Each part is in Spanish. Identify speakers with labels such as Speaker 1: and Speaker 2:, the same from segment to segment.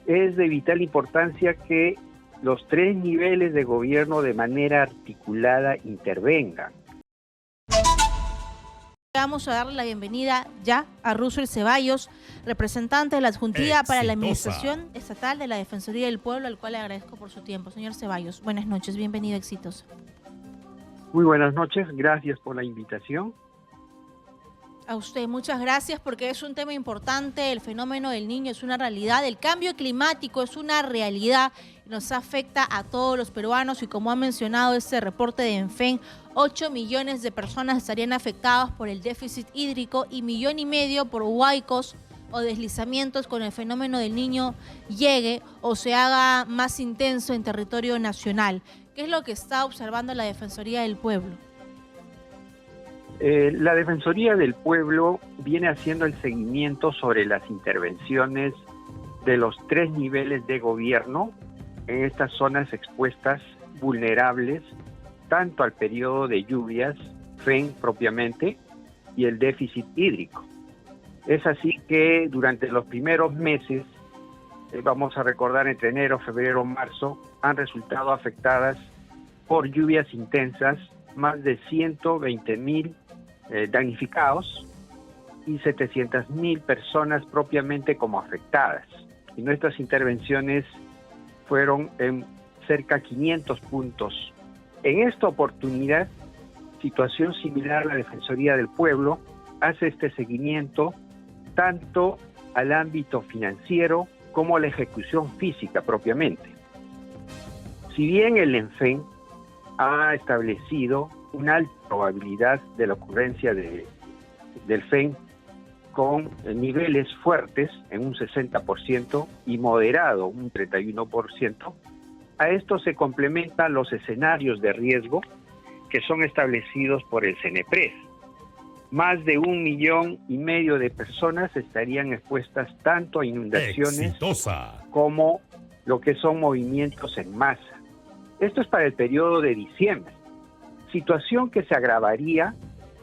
Speaker 1: es de vital importancia que los tres niveles de gobierno de manera articulada intervengan.
Speaker 2: Vamos a darle la bienvenida ya a Russell Ceballos, representante de la Adjuntía para la Administración Estatal de la Defensoría del Pueblo, al cual le agradezco por su tiempo. Señor Ceballos, buenas noches, bienvenido, Exitosa.
Speaker 1: Muy buenas noches, gracias por la invitación.
Speaker 2: A usted, muchas gracias, porque es un tema importante. El fenómeno del Niño es una realidad, el cambio climático es una realidad, nos afecta a todos los peruanos y como ha mencionado este reporte de ENFEN, 8 millones de personas estarían afectadas por el déficit hídrico y 1,5 millones por huaicos o deslizamientos con el fenómeno del Niño llegue o se haga más intenso en territorio nacional. ¿Qué es lo que está observando la Defensoría del Pueblo?
Speaker 1: La Defensoría del Pueblo viene haciendo el seguimiento sobre las intervenciones de los tres niveles de gobierno en estas zonas expuestas vulnerables tanto al periodo de lluvias, FEN propiamente, y el déficit hídrico. Es así que durante los primeros meses, vamos a recordar entre enero, febrero, marzo, han resultado afectadas por lluvias intensas más de 120,000 damnificados y 700,000 personas propiamente como afectadas. Y nuestras intervenciones fueron en cerca de 500 puntos. En esta oportunidad, situación similar a la Defensoría del Pueblo hace este seguimiento tanto al ámbito financiero como a la ejecución física propiamente. Si bien el ENFEN ha establecido una alta probabilidad de la ocurrencia del FEN con niveles fuertes en un 60% y moderado un 31%, a esto se complementan los escenarios de riesgo que son establecidos por el CENEPRES. Más de 1,5 millones de personas estarían expuestas tanto a inundaciones como lo que son movimientos en masa. Esto es para el periodo de diciembre. Situación que se agravaría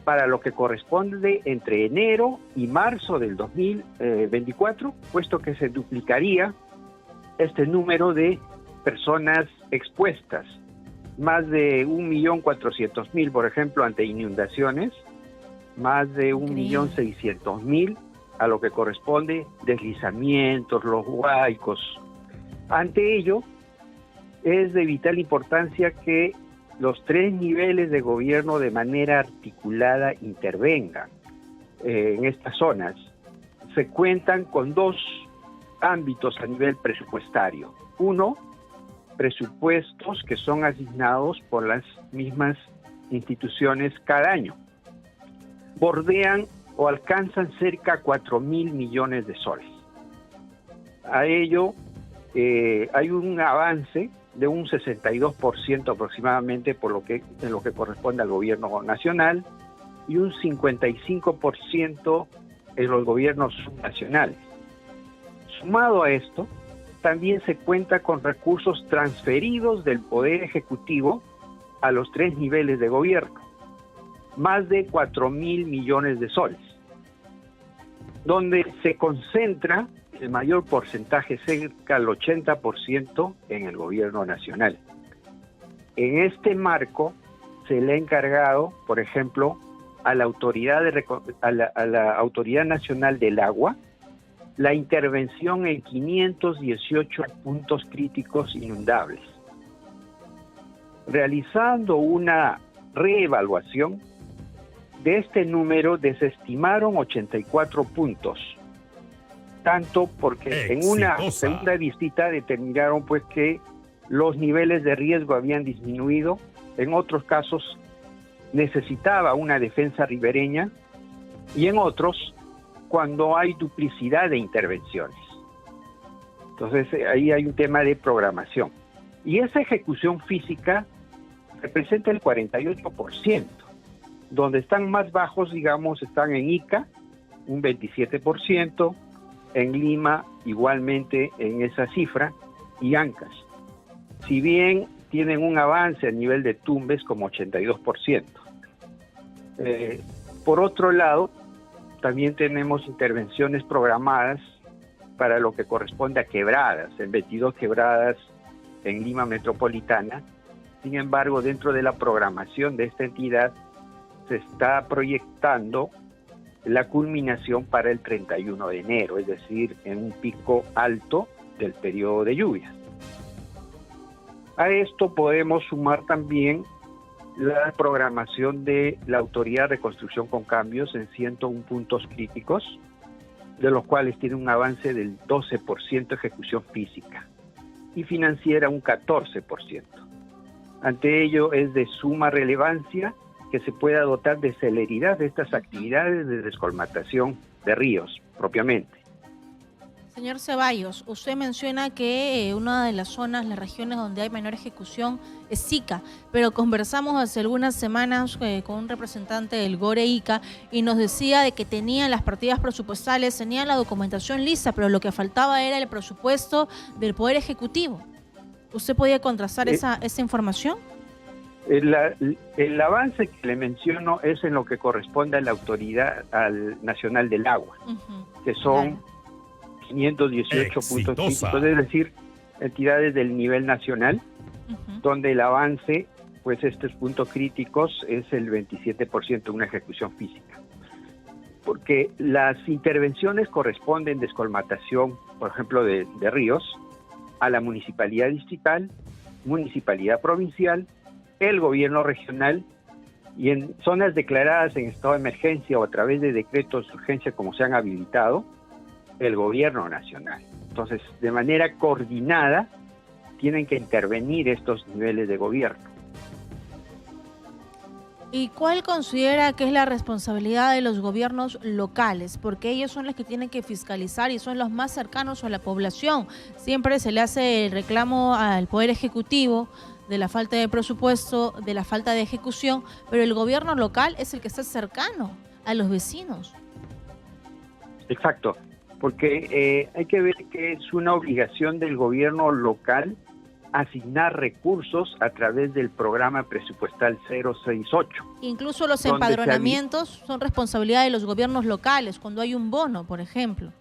Speaker 1: para lo que corresponde entre enero y marzo del 2024, puesto que se duplicaría este número de personas expuestas. Más de 1,400,000, por ejemplo, ante inundaciones, más de 1,600,000 a lo que corresponde deslizamientos, los huaicos. Ante ello, es de vital importancia que los tres niveles de gobierno de manera articulada intervengan en estas zonas. Se cuentan con dos ámbitos a nivel presupuestario. Uno, presupuestos que son asignados por las mismas instituciones cada año. Bordean o alcanzan cerca de 4,000 millones de soles. A ello hay un avance de un 62% aproximadamente en lo que corresponde al gobierno nacional y un 55% en los gobiernos subnacionales. Sumado a esto, también se cuenta con recursos transferidos del Poder Ejecutivo a los tres niveles de gobierno, más de 4,000 millones de soles, donde se concentra el mayor porcentaje, cerca del 80%, en el gobierno nacional. En este marco se le ha encargado, por ejemplo, a la Autoridad Nacional del Agua la intervención en 518 puntos críticos inundables. Realizando una reevaluación de este número, desestimaron 84 puntos. Tanto porque en una segunda visita determinaron pues que los niveles de riesgo habían disminuido, en otros casos necesitaba una defensa ribereña y en otros cuando hay duplicidad de intervenciones. Entonces ahí hay un tema de programación. Y esa ejecución física representa el 48%. Donde están más bajos, digamos, están en Ica, un 27%, en Lima igualmente en esa cifra, y Ancash. Si bien tienen un avance a nivel de Tumbes como 82%. Por otro lado, también tenemos intervenciones programadas para lo que corresponde a quebradas, en 22 quebradas en Lima Metropolitana. Sin embargo, dentro de la programación de esta entidad se está proyectando la culminación para el 31 de enero, es decir, en un pico alto del periodo de lluvias. A esto podemos sumar también la programación de la Autoridad de Reconstrucción con Cambios en 101 puntos críticos, de los cuales tiene un avance del 12% de ejecución física y financiera un 14%. Ante ello es de suma relevancia que se pueda dotar de celeridad de estas actividades de descolmatación de ríos propiamente.
Speaker 2: Señor Ceballos, usted menciona que una de las zonas, las regiones donde hay menor ejecución es Sica, pero conversamos hace algunas semanas con un representante del GORE-ICA y nos decía de que tenían las partidas presupuestales, tenían la documentación lista, pero lo que faltaba era el presupuesto del Poder Ejecutivo. ¿Usted podía contrastar esa información?
Speaker 1: El avance que le menciono es en lo que corresponde a la Autoridad Nacional del Agua, que son 518 puntos críticos, es decir, entidades del nivel nacional, donde el avance, pues estos puntos críticos es el 27% de una ejecución física. Porque las intervenciones corresponden descolmatación, por ejemplo, de ríos, a la municipalidad distrital, municipalidad provincial, el gobierno regional, y en zonas declaradas en estado de emergencia o a través de decretos de urgencia como se han habilitado, el gobierno nacional. Entonces, de manera coordinada, tienen que intervenir estos niveles de gobierno.
Speaker 2: ¿Y cuál considera que es la responsabilidad de los gobiernos locales? Porque ellos son los que tienen que fiscalizar y son los más cercanos a la población. Siempre se le hace el reclamo al Poder Ejecutivo de la falta de presupuesto, de la falta de ejecución, pero el gobierno local es el que está cercano a los vecinos.
Speaker 1: Exacto, porque hay que ver que es una obligación del gobierno local asignar recursos a través del programa presupuestal 068.
Speaker 2: Incluso los empadronamientos son responsabilidad de los gobiernos locales, cuando hay un bono, por ejemplo.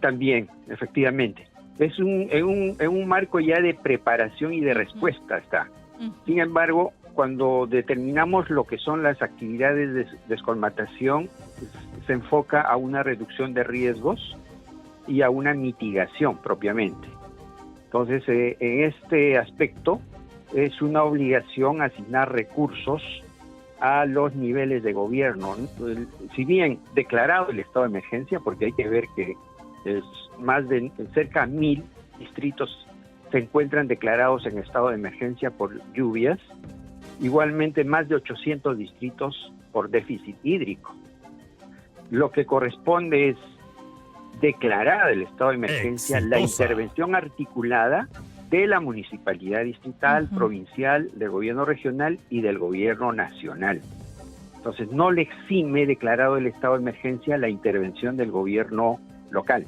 Speaker 1: También, efectivamente. Es en un marco ya de preparación y de respuesta está. Sin embargo, cuando determinamos lo que son las actividades de descolmatación, se enfoca a una reducción de riesgos y a una mitigación propiamente. Entonces, en este aspecto, es una obligación asignar recursos a los niveles de gobierno. Si bien declarado el estado de emergencia, porque hay que ver que es más de cerca de 1,000 distritos se encuentran declarados en estado de emergencia por lluvias, igualmente más de 800 distritos por déficit hídrico. Lo que corresponde es declarar el estado de emergencia, la intervención articulada de la municipalidad distrital, provincial, del gobierno regional y del gobierno nacional. Entonces, no le exime declarado el estado de emergencia la intervención del gobierno local.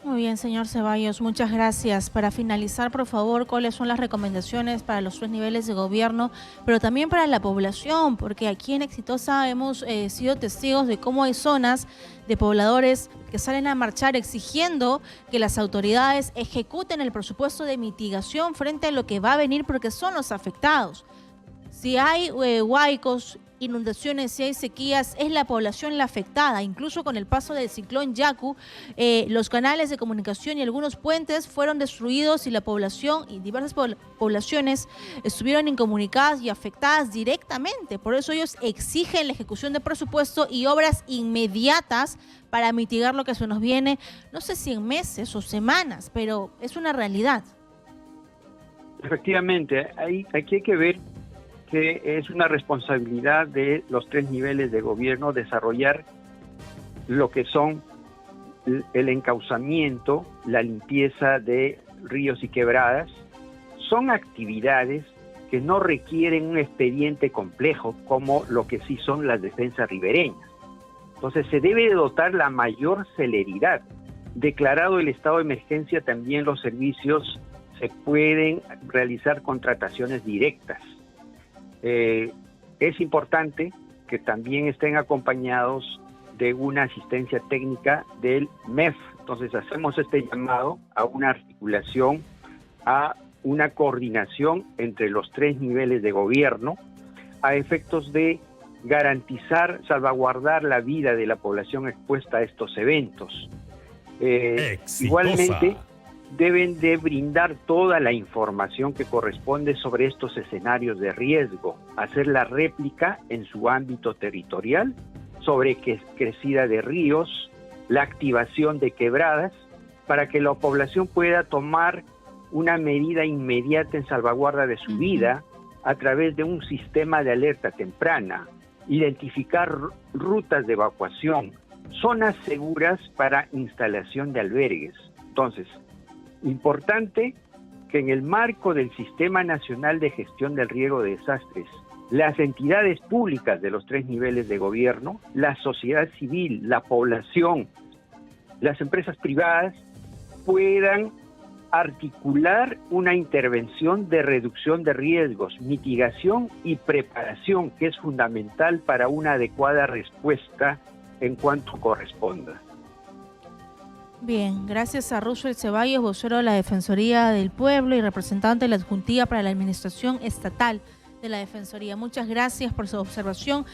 Speaker 2: Muy bien, señor Ceballos, muchas gracias. Para finalizar, por favor, ¿cuáles son las recomendaciones para los 3 niveles de gobierno, pero también para la población? Porque aquí en Exitosa hemos sido testigos de cómo hay zonas de pobladores que salen a marchar exigiendo que las autoridades ejecuten el presupuesto de mitigación frente a lo que va a venir, porque son los afectados. Si hay huaicos, inundaciones, si hay sequías, es la población la afectada. Incluso con el paso del ciclón Yaku, los canales de comunicación y algunos puentes fueron destruidos y la población y diversas poblaciones estuvieron incomunicadas y afectadas directamente. Por eso ellos exigen la ejecución de presupuesto y obras inmediatas para mitigar lo que se nos viene, no sé si en meses o semanas, pero es una realidad.
Speaker 1: Efectivamente, aquí hay que ver que es una responsabilidad de los 3 niveles de gobierno desarrollar lo que son el encauzamiento, la limpieza de ríos y quebradas. Son actividades que no requieren un expediente complejo como lo que sí son las defensas ribereñas. Entonces se debe dotar la mayor celeridad. Declarado el estado de emergencia, también los servicios se pueden realizar contrataciones directas. Es importante que también estén acompañados de una asistencia técnica del MEF. Entonces hacemos este llamado a una articulación, a una coordinación entre los 3 niveles de gobierno a efectos de garantizar, salvaguardar la vida de la población expuesta a estos eventos. Igualmente, deben de brindar toda la información que corresponde sobre estos escenarios de riesgo, hacer la réplica en su ámbito territorial sobre crecida de ríos, la activación de quebradas, para que la población pueda tomar una medida inmediata en salvaguarda de su vida a través de un sistema de alerta temprana, identificar rutas de evacuación, zonas seguras para instalación de albergues. Entonces, importante que en el marco del Sistema Nacional de Gestión del Riesgo de Desastres, las entidades públicas de los 3 niveles de gobierno, la sociedad civil, la población, las empresas privadas, puedan articular una intervención de reducción de riesgos, mitigación y preparación, que es fundamental para una adecuada respuesta en cuanto corresponda.
Speaker 2: Bien, gracias a Roosevelt Ceballos, vocero de la Defensoría del Pueblo y representante de la Adjuntía para la Administración Estatal de la Defensoría. Muchas gracias por su observación.